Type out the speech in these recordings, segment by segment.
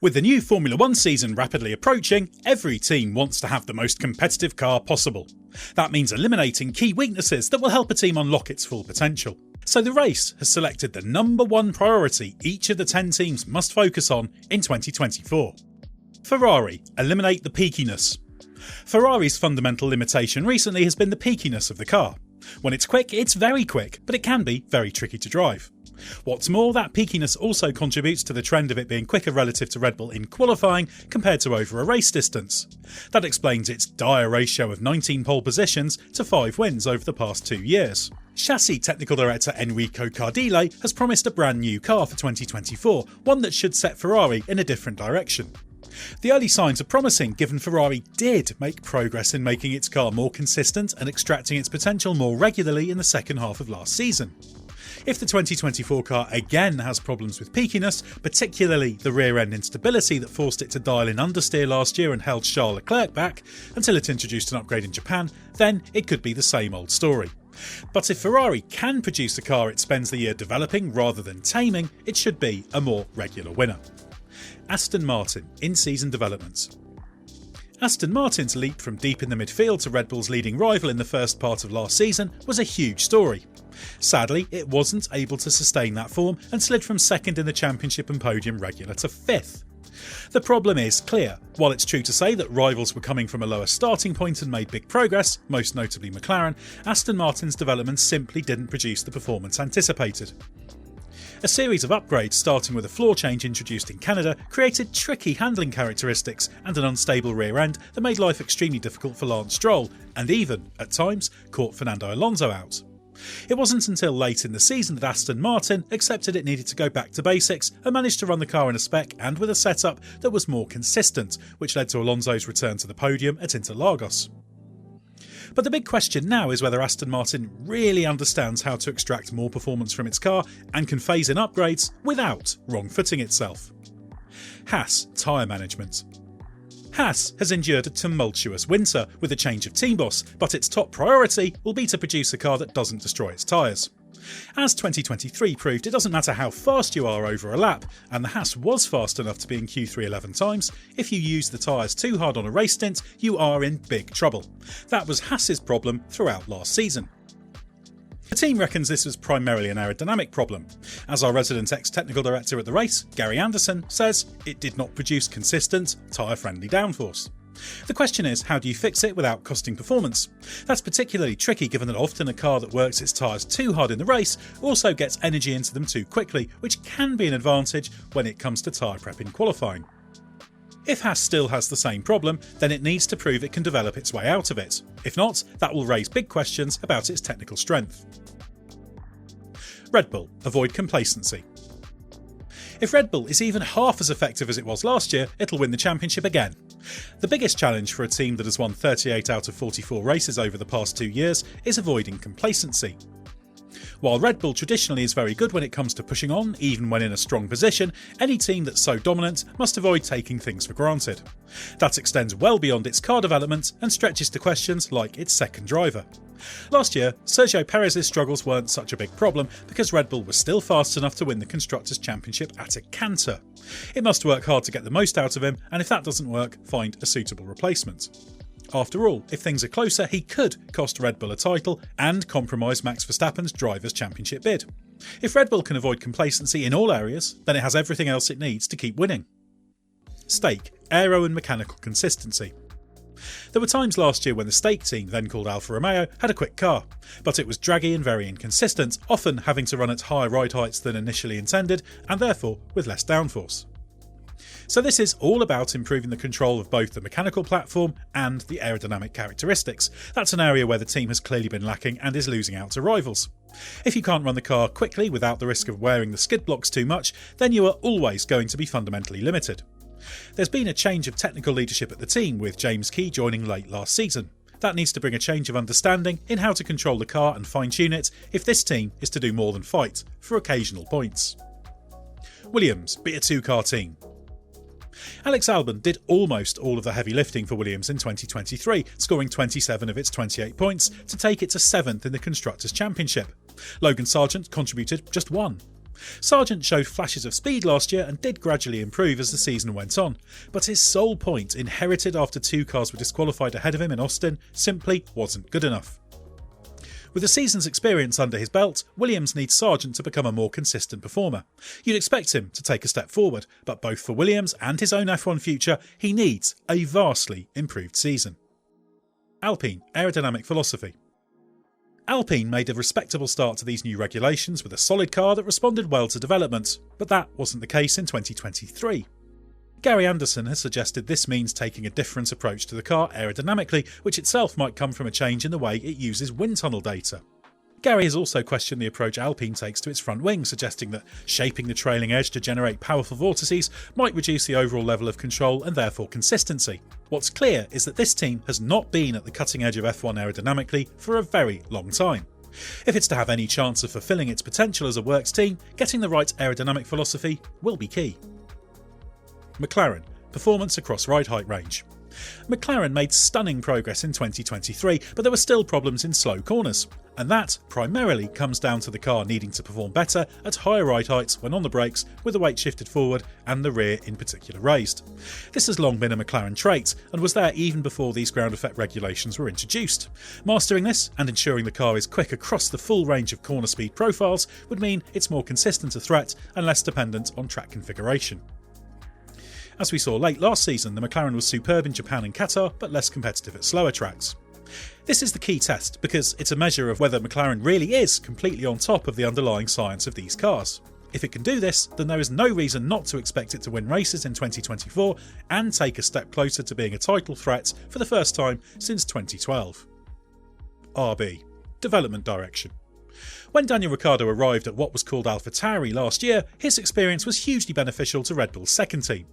With the new Formula 1 season rapidly approaching, every team wants to have the most competitive car possible. That means eliminating key weaknesses that will help a team unlock its full potential. So the race has selected the number one priority each of the 10 teams must focus on in 2024. Ferrari, eliminate the peakiness. Ferrari's fundamental limitation recently has been the peakiness of the car. When it's quick, it's very quick, but it can be very tricky to drive. What's more, that peakiness also contributes to the trend of it being quicker relative to Red Bull in qualifying compared to over a race distance. That explains its dire ratio of 19 pole positions to 5 wins over the past 2 years. Chassis Technical Director Enrico Cardile has promised a brand new car for 2024, one that should set Ferrari in a different direction. The early signs are promising, given Ferrari did make progress in making its car more consistent and extracting its potential more regularly in the second half of last season. If the 2024 car again has problems with peakiness, particularly the rear-end instability that forced it to dial in understeer last year and held Charles Leclerc back until it introduced an upgrade in Japan, then it could be the same old story. But if Ferrari can produce a car it spends the year developing rather than taming, it should be a more regular winner. Aston Martin in-season developments. Aston Martin's leap from deep in the midfield to Red Bull's leading rival in the first part of last season was a huge story. Sadly, it wasn't able to sustain that form and slid from second in the championship and podium regular to fifth. The problem is clear. While it's true to say that rivals were coming from a lower starting point and made big progress, most notably McLaren, Aston Martin's development simply didn't produce the performance anticipated. A series of upgrades, starting with a floor change introduced in Canada, created tricky handling characteristics and an unstable rear end that made life extremely difficult for Lance Stroll, and even, at times, caught Fernando Alonso out. It wasn't until late in the season that Aston Martin accepted it needed to go back to basics and managed to run the car in a spec and with a setup that was more consistent, which led to Alonso's return to the podium at Interlagos. But the big question now is whether Aston Martin really understands how to extract more performance from its car and can phase in upgrades without wrong-footing itself. Haas tyre management. Haas has endured a tumultuous winter with a change of team boss, but its top priority will be to produce a car that doesn't destroy its tyres. As 2023 proved, it doesn't matter how fast you are over a lap, and the Haas was fast enough to be in Q3 11 times, if you use the tyres too hard on a race stint, you are in big trouble. That was Haas's problem throughout last season. The team reckons this was primarily an aerodynamic problem. As our resident ex-technical director at the race, Gary Anderson, says, it did not produce consistent, tyre-friendly downforce. The question is, how do you fix it without costing performance? That's particularly tricky given that often a car that works its tyres too hard in the race also gets energy into them too quickly, which can be an advantage when it comes to tyre prep in qualifying. If Haas still has the same problem, then it needs to prove it can develop its way out of it. If not, that will raise big questions about its technical strength. Red Bull, avoid complacency. If Red Bull is even half as effective as it was last year, it'll win the championship again. The biggest challenge for a team that has won 38 out of 44 races over the past 2 years is avoiding complacency. While Red Bull traditionally is very good when it comes to pushing on, even when in a strong position, any team that's so dominant must avoid taking things for granted. That extends well beyond its car development and stretches to questions like its second driver. Last year, Sergio Perez's struggles weren't such a big problem because Red Bull was still fast enough to win the Constructors' Championship at a canter. It must work hard to get the most out of him, and if that doesn't work, find a suitable replacement. After all, if things are closer, he could cost Red Bull a title and compromise Max Verstappen's Drivers' Championship bid. If Red Bull can avoid complacency in all areas, then it has everything else it needs to keep winning. Stake, aero and mechanical consistency. There were times last year when the Stake team, then called Alfa Romeo, had a quick car, but it was draggy and very inconsistent, often having to run at higher ride heights than initially intended, and therefore with less downforce. So this is all about improving the control of both the mechanical platform and the aerodynamic characteristics. That's an area where the team has clearly been lacking and is losing out to rivals. If you can't run the car quickly without the risk of wearing the skid blocks too much, then you are always going to be fundamentally limited. There's been a change of technical leadership at the team, with James Key joining late last season. That needs to bring a change of understanding in how to control the car and fine-tune it if this team is to do more than fight for occasional points. Williams, be a two-car team. Alex Albon did almost all of the heavy lifting for Williams in 2023, scoring 27 of its 28 points to take it to 7th in the Constructors' Championship. Logan Sargent contributed just 1. Sargent showed flashes of speed last year and did gradually improve as the season went on, but his sole point, inherited after 2 cars were disqualified ahead of him in Austin, simply wasn't good enough. With a season's experience under his belt, Williams needs Sargent to become a more consistent performer. You'd expect him to take a step forward, but both for Williams and his own F1 future, he needs a vastly improved season. Alpine aerodynamic philosophy. Alpine made a respectable start to these new regulations with a solid car that responded well to development, but that wasn't the case in 2023. Gary Anderson has suggested this means taking a different approach to the car aerodynamically, which itself might come from a change in the way it uses wind tunnel data. Gary has also questioned the approach Alpine takes to its front wing, suggesting that shaping the trailing edge to generate powerful vortices might reduce the overall level of control and therefore consistency. What's clear is that this team has not been at the cutting edge of F1 aerodynamically for a very long time. If it's to have any chance of fulfilling its potential as a works team, getting the right aerodynamic philosophy will be key. McLaren, performance across ride height range. McLaren made stunning progress in 2023, but there were still problems in slow corners, and that primarily comes down to the car needing to perform better at higher ride heights when on the brakes with the weight shifted forward and the rear in particular raised. This has long been a McLaren trait and was there even before these ground effect regulations were introduced. Mastering this and ensuring the car is quick across the full range of corner speed profiles would mean it's more consistent a threat and less dependent on track configuration. As we saw late last season, the McLaren was superb in Japan and Qatar, but less competitive at slower tracks. This is the key test because it's a measure of whether McLaren really is completely on top of the underlying science of these cars. If it can do this, then there is no reason not to expect it to win races in 2024 and take a step closer to being a title threat for the first time since 2012. RB. Development direction. When Daniel Ricciardo arrived at what was called AlphaTauri last year, his experience was hugely beneficial to Red Bull's second team.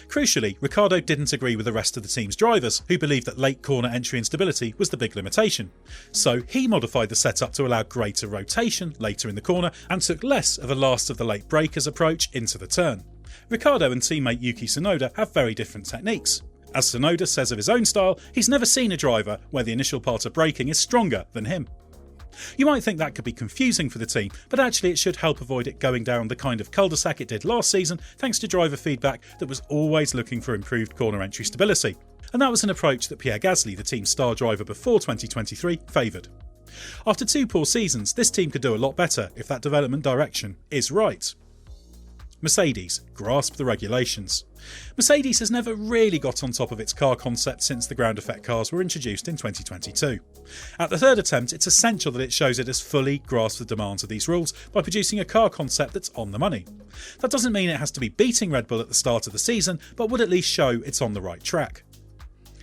Crucially, Ricciardo didn't agree with the rest of the team's drivers, who believed that late corner entry and stability was the big limitation. So he modified the setup to allow greater rotation later in the corner and took less of a last of the late breakers approach into the turn. Ricciardo and teammate Yuki Tsunoda have very different techniques. As Tsunoda says of his own style, he's never seen a driver where the initial part of braking is stronger than him. You might think that could be confusing for the team, but actually it should help avoid it going down the kind of cul-de-sac it did last season thanks to driver feedback that was always looking for improved corner entry stability. And that was an approach that Pierre Gasly, the team's star driver before 2023, favoured. After 2 poor seasons, this team could do a lot better if that development direction is right. Mercedes grasp the regulations. Mercedes has never really got on top of its car concept since the ground effect cars were introduced in 2022. At the third attempt, it's essential that it shows it has fully grasped the demands of these rules by producing a car concept that's on the money. That doesn't mean it has to be beating Red Bull at the start of the season, but would at least show it's on the right track.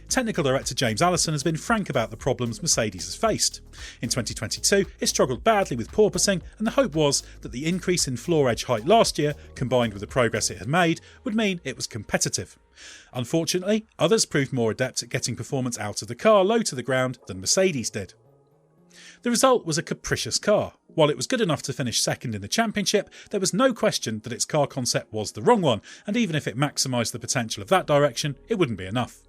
Technical Director James Allison has been frank about the problems Mercedes has faced. In 2022, it struggled badly with porpoising, and the hope was that the increase in floor edge height last year, combined with the progress it had made, would mean it was competitive. Unfortunately, others proved more adept at getting performance out of the car low to the ground than Mercedes did. The result was a capricious car. While it was good enough to finish second in the championship, there was no question that its car concept was the wrong one, and even if it maximised the potential of that direction, it wouldn't be enough.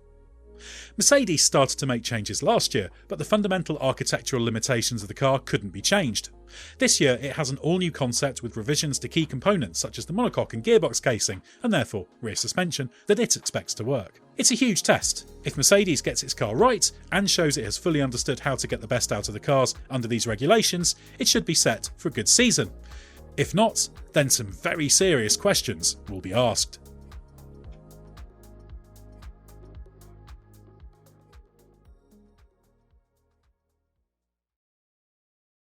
Mercedes started to make changes last year, but the fundamental architectural limitations of the car couldn't be changed. This year it has an all-new concept with revisions to key components such as the monocoque and gearbox casing, and therefore rear suspension, that it expects to work. It's a huge test. If Mercedes gets its car right and shows it has fully understood how to get the best out of the cars under these regulations, it should be set for a good season. If not, then some very serious questions will be asked.